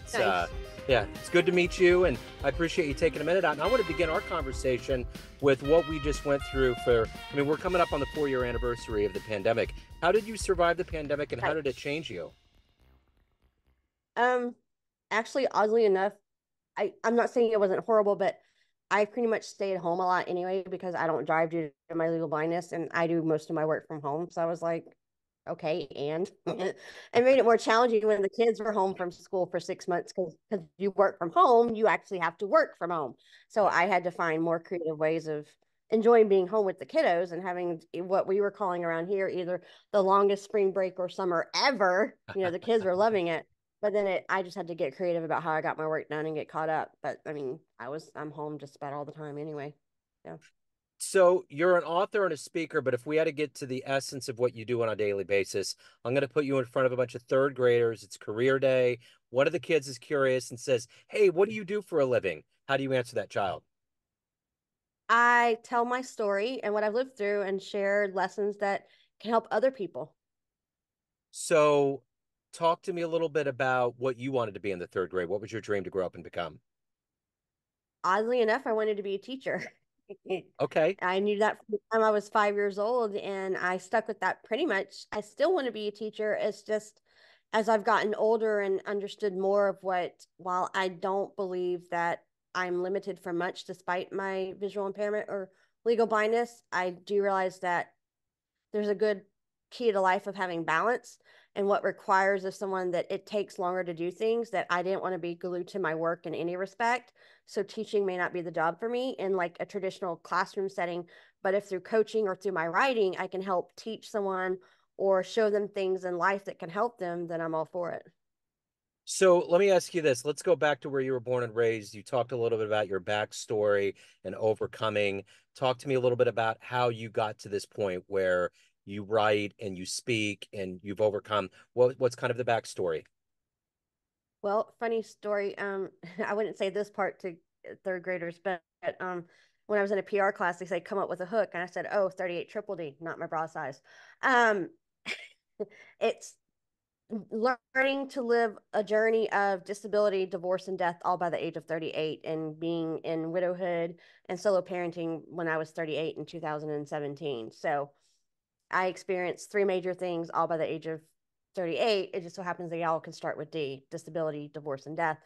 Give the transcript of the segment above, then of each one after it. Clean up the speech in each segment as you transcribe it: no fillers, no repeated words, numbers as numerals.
It's Nice. yeah, it's good to meet you, and I appreciate you taking a minute out. And I want to begin our conversation with what we just went through. I mean, we're coming up on the 4-year anniversary of the pandemic. How did you survive the pandemic, and how did it Nice. change you? Um, Actually, oddly enough, I'm not saying it wasn't horrible, but I pretty much stay at home a lot anyway because I don't drive due to my legal blindness and I do most of my work from home. So I was like, okay, and it made it more challenging when the kids were home from school for 6 months because you work from home, you actually have to work from home. So Yeah. I had to find more creative ways of enjoying being home with the kiddos and having what we were calling around here either the longest spring break or summer ever. The kids were loving it. But then I just had to get creative about how I got my work done and get caught up. But I mean, I'm home just about all the time anyway. Yeah. So you're an author and a speaker, but if we had to get to the essence of what you do on a daily basis, I'm going to put you in front of a bunch of third graders. It's career day. One of the kids is curious and says, "Hey, what do you do for a living?" How do you answer that child? I tell my story and what I've lived through and share lessons that can help other people. So talk to me a little bit about what you wanted to be in the third grade. What was your dream to grow up and become? Oddly enough, I wanted to be a teacher. Okay. I knew that from the time I was 5 years old, and I stuck with that pretty much. I still want to be a teacher. It's just as I've gotten older and understood more of while I don't believe that I'm limited from much despite my visual impairment or legal blindness, I do realize that there's a good key to life of having balance and what requires of someone that it takes longer to do things that I didn't want to be glued to my work in any respect. So teaching may not be the job for me in like a traditional classroom setting, but if through coaching or through my writing, I can help teach someone or show them things in life that can help them, then I'm all for it. So let me ask you this. Let's go back to where you were born and raised. You talked a little bit about your backstory and overcoming. Talk to me a little bit about how you got to this point where you write and you speak and you've overcome. What's kind of the backstory? Well, funny story. I wouldn't say this part to third graders, but when I was in a PR class, they say come up with a hook, and I said, "Oh, 38 triple D, not my bra size." Um, it's learning to live a journey of disability, divorce, and death all by the age of 38, and being in widowhood and solo parenting when I was 38 in 2017. So I experienced three major things all by the age of 38. It just so happens they all can start with D: disability, divorce, and death.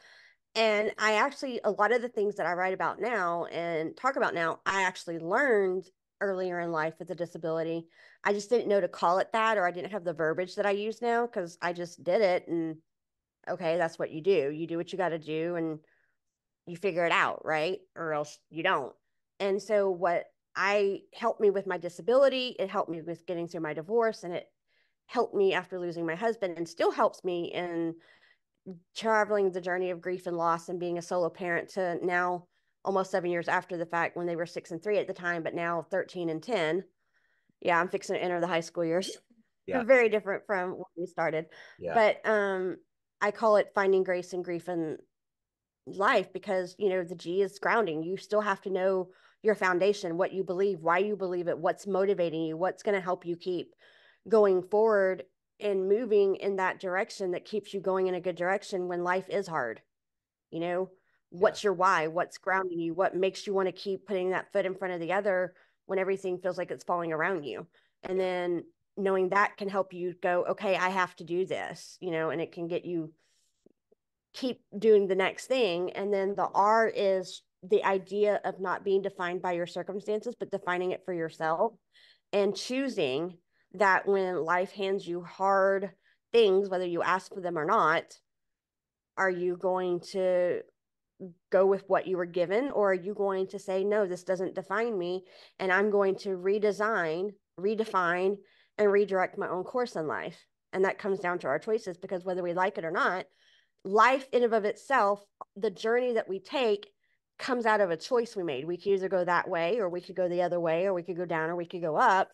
And I actually, a lot of the things that I write about now and talk about now, I actually learned earlier in life with a disability. I just didn't know to call it that, or I didn't have the verbiage that I use now because I just did it. And okay, that's what you do. You do what you got to do and you figure it out, right? Or else you don't. And so, what I helped me with my disability, it helped me with getting through my divorce, and it helped me after losing my husband, and still helps me in traveling the journey of grief and loss and being a solo parent to now almost 7 years after the fact when they were 6 and 3 at the time, but now 13 and 10. Yeah, I'm fixing to enter the high school years. Yeah. Very different from when we started. Yeah. But I call it finding grace and grief in life because, the G is grounding. You still have to know your foundation, what you believe, why you believe it, what's motivating you, what's going to help you keep going forward and moving in that direction that keeps you going in a good direction when life is hard. You know, Yeah. what's your why? What's grounding you? What makes you want to keep putting that foot in front of the other when everything feels like it's falling around you? And Yeah. then knowing that can help you go, okay, I have to do this, and it can get you keep doing the next thing. And then the R is the idea of not being defined by your circumstances, but defining it for yourself and choosing that when life hands you hard things, whether you ask for them or not, are you going to go with what you were given, or are you going to say, no, this doesn't define me, and I'm going to redesign, redefine, and redirect my own course in life? And that comes down to our choices because whether we like it or not, life in and of itself, the journey that we take comes out of a choice we made. We could either go that way, or we could go the other way, or we could go down, or we could go up,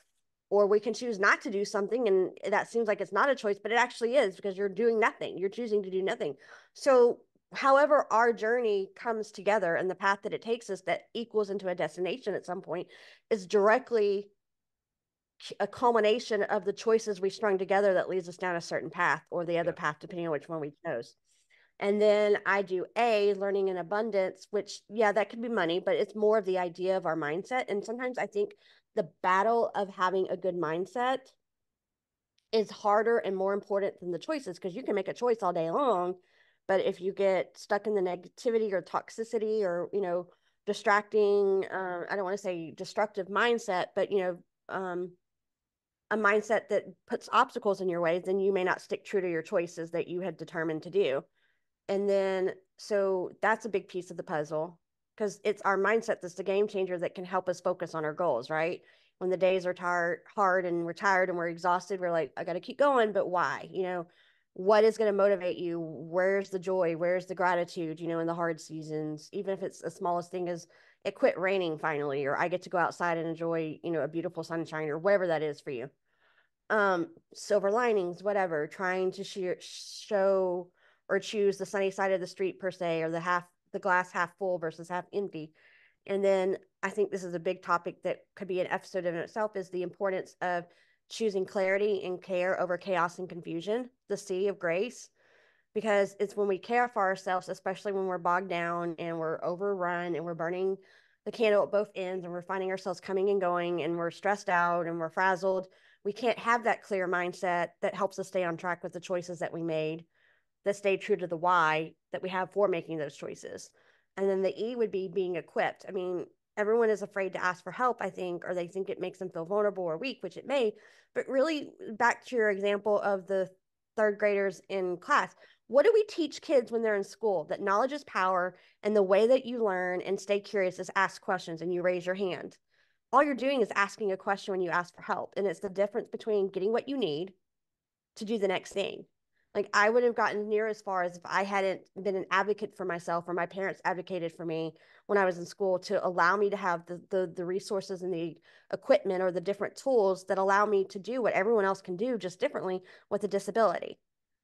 or we can choose not to do something. And that seems like it's not a choice, but it actually is because you're doing nothing. You're choosing to do nothing. So, however, our journey comes together and the path that it takes us that equals into a destination at some point is directly a culmination of the choices we strung together that leads us down a certain path or the other Yeah. path, depending on which one we chose. And then I do A, learning in abundance, which, yeah, that could be money, but it's more of the idea of our mindset. And sometimes I think the battle of having a good mindset is harder and more important than the choices, because you can make a choice all day long. But if you get stuck in the negativity or toxicity or, distracting, I don't want to say destructive mindset, but, a mindset that puts obstacles in your way, then you may not stick true to your choices that you had determined to do. And then, so that's a big piece of the puzzle, because it's our mindset that's the game changer that can help us focus on our goals, right? When the days are tired, hard, and we're tired and we're exhausted, we're like, I got to keep going, but why? What is going to motivate you? Where's the joy? Where's the gratitude, in the hard seasons? Even if it's the smallest thing as it quit raining finally, or I get to go outside and enjoy, a beautiful sunshine, or whatever that is for you. Silver linings, whatever, trying to show or choose the sunny side of the street per se, or the glass half full versus half empty. And then I think this is a big topic that could be an episode in itself, is the importance of choosing clarity and care over chaos and confusion, the C of grace, because it's when we care for ourselves, especially when we're bogged down and we're overrun and we're burning the candle at both ends and we're finding ourselves coming and going and we're stressed out and we're frazzled. We can't have that clear mindset that helps us stay on track with the choices that we made, that stay true to the why that we have for making those choices. And then the E would be being equipped. I mean, everyone is afraid to ask for help, I think, or they think it makes them feel vulnerable or weak, which it may. But really, back to your example of the third graders in class, what do we teach kids when they're in school? That knowledge is power, and the way that you learn and stay curious is ask questions and you raise your hand. All you're doing is asking a question when you ask for help. And it's the difference between getting what you need to do the next thing. Like, I would have gotten near as far as if I hadn't been an advocate for myself, or my parents advocated for me when I was in school, to allow me to have the resources and the equipment or the different tools that allow me to do what everyone else can do, just differently with a disability.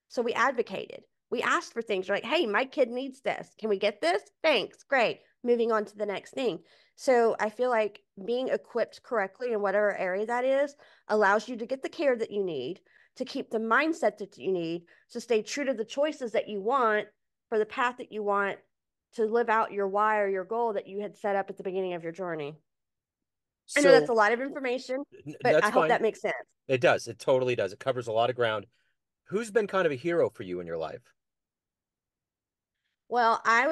So we advocated. We asked for things. We're like, hey, my kid needs this. Can we get this? Thanks. Great. Moving on to the next thing. So I feel like being equipped correctly in whatever area that is allows you to get the care that you need, to keep the mindset that you need, to stay true to the choices that you want for the path that you want, to live out your why or your goal that you had set up at the beginning of your journey. I know that's So a lot of information, but I that's hope fine. that makes sense. It does. It totally does. It covers a lot of ground. Who's been kind of a hero for you in your life? Well, I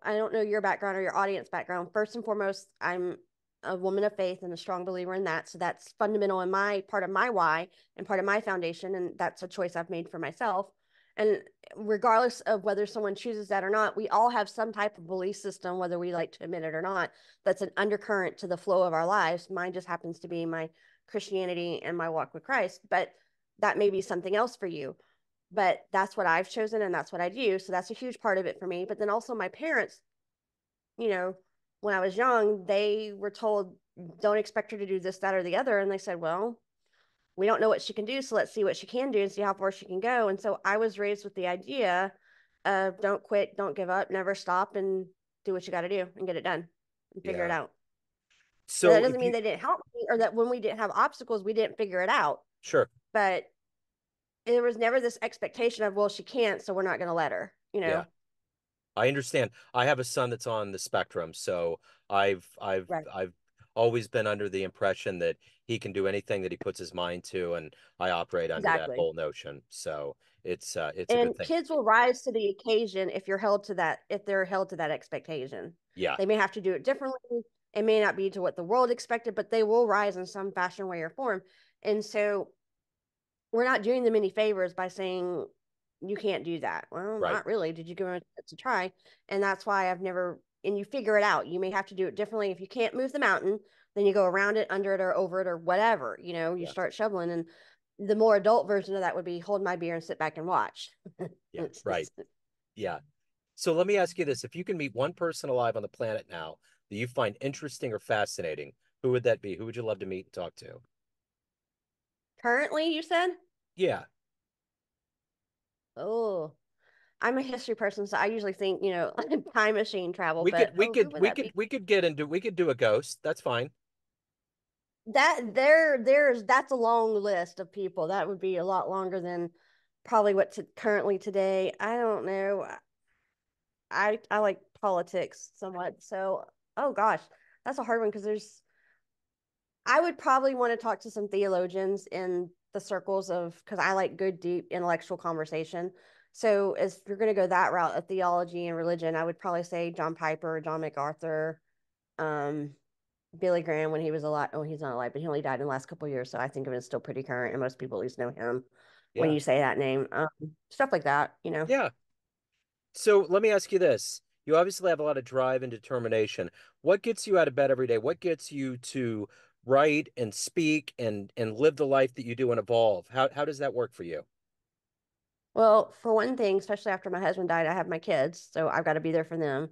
don't know your background or your audience background. First and foremost, I'm a woman of faith and a strong believer in that. So that's fundamental in my part of my why and part of my foundation. And that's a choice I've made for myself. And regardless of whether someone chooses that or not, we all have some type of belief system, whether we like to admit it or not, that's an undercurrent to the flow of our lives. Mine just happens to be my Christianity and my walk with Christ, but that may be something else for you. But that's what I've chosen and that's what I do. So that's a huge part of it for me. But then also my parents, you know, when I was young, they were told, don't expect her to do this, that, or the other. And they said, well, we don't know what she can do. So let's see what she can do and see how far she can go. And so I was raised with the idea of don't quit, don't give up, never stop, and do what you got to do and get it done and figure it Yeah. out. Now, that So doesn't if mean you, they didn't help me, or that when we didn't have obstacles, we didn't figure it out. sure. But there was never this expectation of, well, she can't, so we're not going to let her, you Yeah. know? I understand. I have a son that's on the spectrum, so Right. I've always been under the impression that he can do anything that he puts his mind to, and I operate under that Exactly. whole notion. So it's a good And thing. kids will rise to the occasion if you're held to that, if they're held to that expectation. Yeah, They may have to do it differently. It may not be to what the world expected, but they will rise in some fashion, way, or form. And so we're not doing them any favors by saying you can't do that. Well, right. not really. Did you give it a try? And that's why I've never, and you figure it out. You may have to do it differently. If you can't move the mountain, then you go around it, under it, or over it, or whatever. You Yeah, start shoveling. And the more adult version of that would be hold my beer and sit back and watch. yeah, right. Yeah. So let me ask you this. If you can meet one person alive on the planet now that you find interesting or fascinating, who would that be? Who would you love to meet and talk to? Currently, you said? Yeah. Oh, I'm a history person, so I usually think, time machine travel, We could but we who could would we that could be? we could get into we could do a ghost. That's fine. That's a long list of people. That would be a lot longer than probably what to currently today. I don't know. I like politics somewhat. So, oh gosh, that's a hard one because there's I would probably want to talk to some theologians in the circles of because I like good, deep intellectual conversation. So, if you're going to go that route of theology and religion, I would probably say John Piper, John MacArthur, um, Billy Graham when he was alive. Oh, he's not alive, but he only died in the last couple of years. So I think of him as still pretty current, and most people at least know him when Yeah. you say that name. Stuff like that. Yeah. So let me ask you this. You obviously have a lot of drive and determination. What gets you out of bed every day? What gets you to write and speak and live the life that you do and evolve? How does that work for you? Well, for one thing, especially after my husband died, I have my kids, so I've got to be there for them.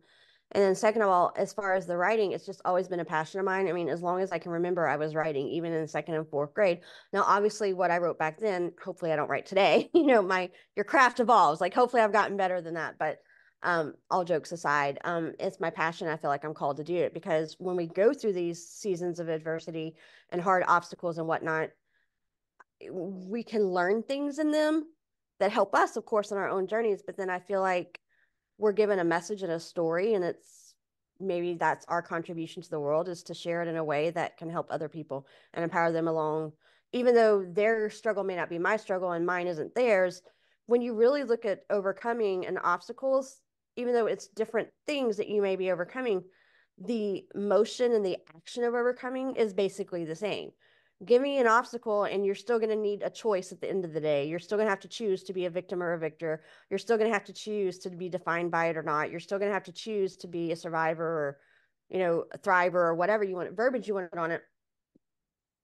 And then second of all, as far as the writing, it's just always been a passion of mine. I mean, as long as I can remember, I was writing, even in second and fourth grade. Now, obviously, what I wrote back then, hopefully I don't write today. My your craft evolves. Like hopefully I've gotten better than that. But all jokes aside, it's my passion. I feel like I'm called to do it because when we go through these seasons of adversity and hard obstacles and whatnot, we can learn things in them that help us, of course, in our own journeys. But then I feel like we're given a message and a story, and it's maybe that's our contribution to the world is to share it in a way that can help other people and empower them along. Even though their struggle may not be my struggle and mine isn't theirs, when you really look at overcoming and obstacles, even though it's different things that you may be overcoming, the motion and the action of overcoming is basically the same. Give me an obstacle, and you're still going to need a choice at the end of the day. You're still going to have to choose to be a victim or a victor. You're still going to have to choose to be defined by it or not. You're still going to have to choose to be a survivor or, a thriver or whatever you want, verbiage you want on it.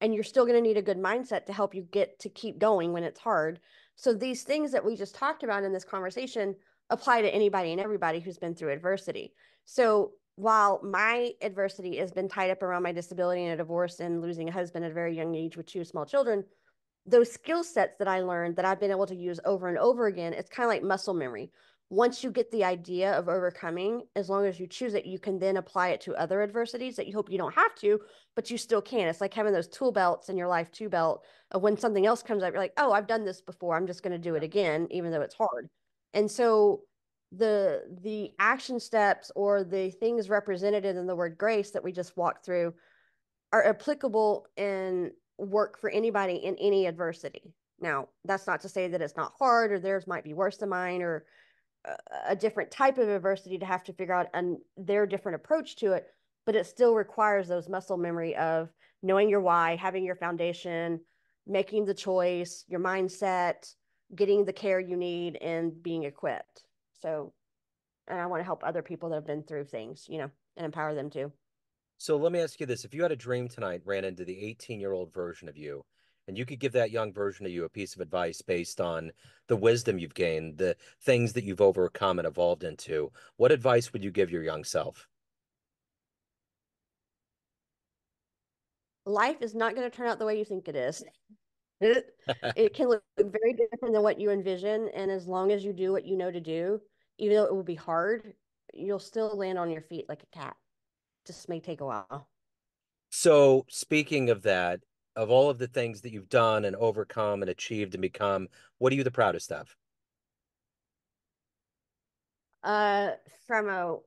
And you're still going to need a good mindset to help you get to keep going when it's hard. So these things that we just talked about in this conversation apply to anybody and everybody who's been through adversity. So while my adversity has been tied up around my disability and a divorce and losing a husband at a very young age with two small children, those skill sets that I learned that I've been able to use over and over again, it's kind of like muscle memory. Once you get the idea of overcoming, as long as you choose it, you can then apply it to other adversities that you hope you don't have to, but you still can. It's like having those tool belts in your life, tool belt of when something else comes up, you're like, oh, I've done this before. I'm just going to do it again, even though it's hard. And so the action steps or the things represented in the word grace that we just walked through are applicable and work for anybody in any adversity. Now, that's not to say that it's not hard or theirs might be worse than mine or a different type of adversity to have to figure out their different approach to it, but it still requires those muscle memory of knowing your why, having your foundation, making the choice, your mindset, getting the care you need, and being equipped. So, and I want to help other people that have been through things, and empower them too. So let me ask you this. If you had a dream tonight, ran into the 18-year-old version of you, and you could give that young version of you a piece of advice based on the wisdom you've gained, the things that you've overcome and evolved into, what advice would you give your young self? Life is not going to turn out the way you think it is. It can look very different than what you envision. And as long as you do what you know to do, even though it will be hard, you'll still land on your feet like a cat. Just may take a while. So speaking of that, of all of the things that you've done and overcome and achieved and become, what are you the proudest of? Uh, from a,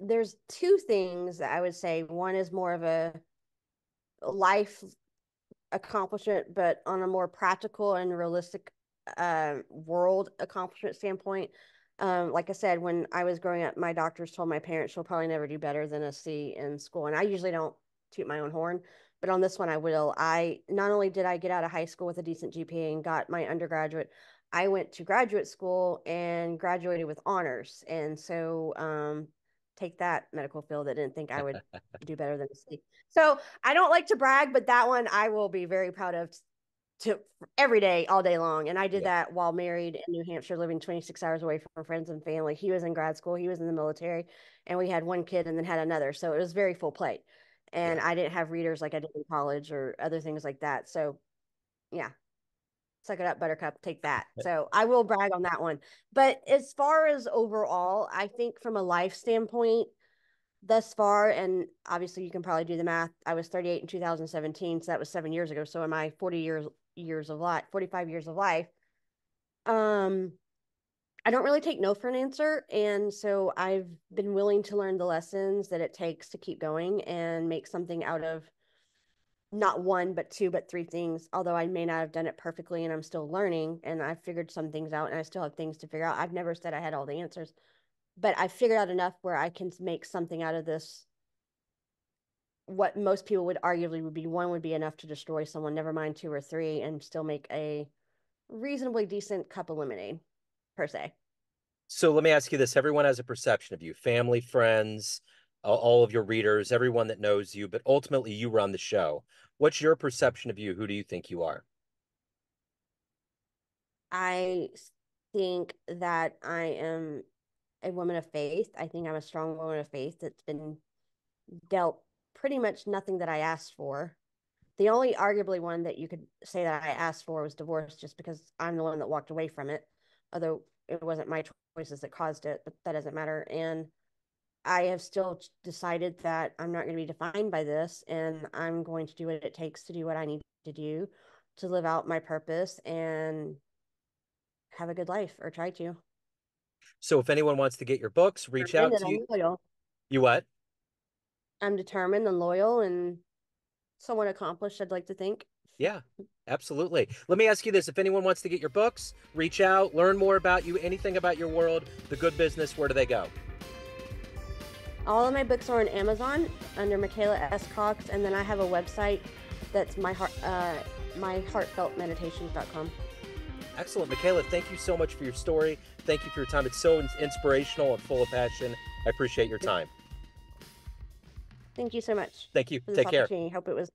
there's two things that I would say. One is more of a life accomplishment, but on a more practical and realistic world accomplishment standpoint. Like I said, when I was growing up, my doctors told my parents she'll probably never do better than a C in school. And I usually don't toot my own horn, but on this one I will. I not only did I get out of high school with a decent GPA and got my undergraduate, I went to graduate school and graduated with honors. And so take that medical field that didn't think I would do better than a C. So I don't like to brag, but that one I will be very proud of to every day, all day long. And I did Yeah, that while married in New Hampshire, living 26 hours away from friends and family. He was in grad school, he was in the military, and we had one kid and then had another. So it was very full plate. And yeah. I didn't have readers like I did in college or other things like that. So yeah, suck it up, buttercup, take that. So I will brag on that one. But as far as overall, I think from a life standpoint, thus far, and obviously you can probably do the math. I was 38 in 2017, so that was 7 years ago. So in my 40 years of life, 45 years of life, Um, I don't really take no for an answer. And so I've been willing to learn the lessons that it takes to keep going and make something out of not one, but two, but three things. Although I may not have done it perfectly and I'm still learning and I've figured some things out and I still have things to figure out. I've never said I had all the answers, but I figured out enough where I can make something out of this. What most people would arguably would be one would be enough to destroy someone, never mind two or three, and still make a reasonably decent cup of lemonade, per se. So let me ask you this. Everyone has a perception of you, family, friends, all of your readers, everyone that knows you, but ultimately you run the show. What's your perception of you? Who do you think you are? I think that I am a woman of faith. I think I'm a strong woman of faith that's been dealt pretty much nothing that I asked for. The only arguably one that you could say that I asked for was divorce, just because I'm the one that walked away from it, although it wasn't my choices that caused it, but that doesn't matter. And I have still decided that I'm not going to be defined by this, and I'm going to do what it takes to do what I need to do to live out my purpose and have a good life, or try to. So if anyone wants to get your books, reach And out then to you. I'm loyal. You what? I'm determined and loyal and somewhat accomplished, I'd like to think. Yeah, absolutely. Let me ask you this. If anyone wants to get your books, reach out, learn more about you, anything about your world, the good business, where do they go? All of my books are on Amazon under Michaela S. Cox, and then I have a website that's myheartfeltmeditations.com. Excellent. Michaela, thank you so much for your story. Thank you for your time. It's so inspirational and full of passion. I appreciate your time. Thank you so much Thank you. for this Take care. opportunity. Hope it was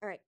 all right.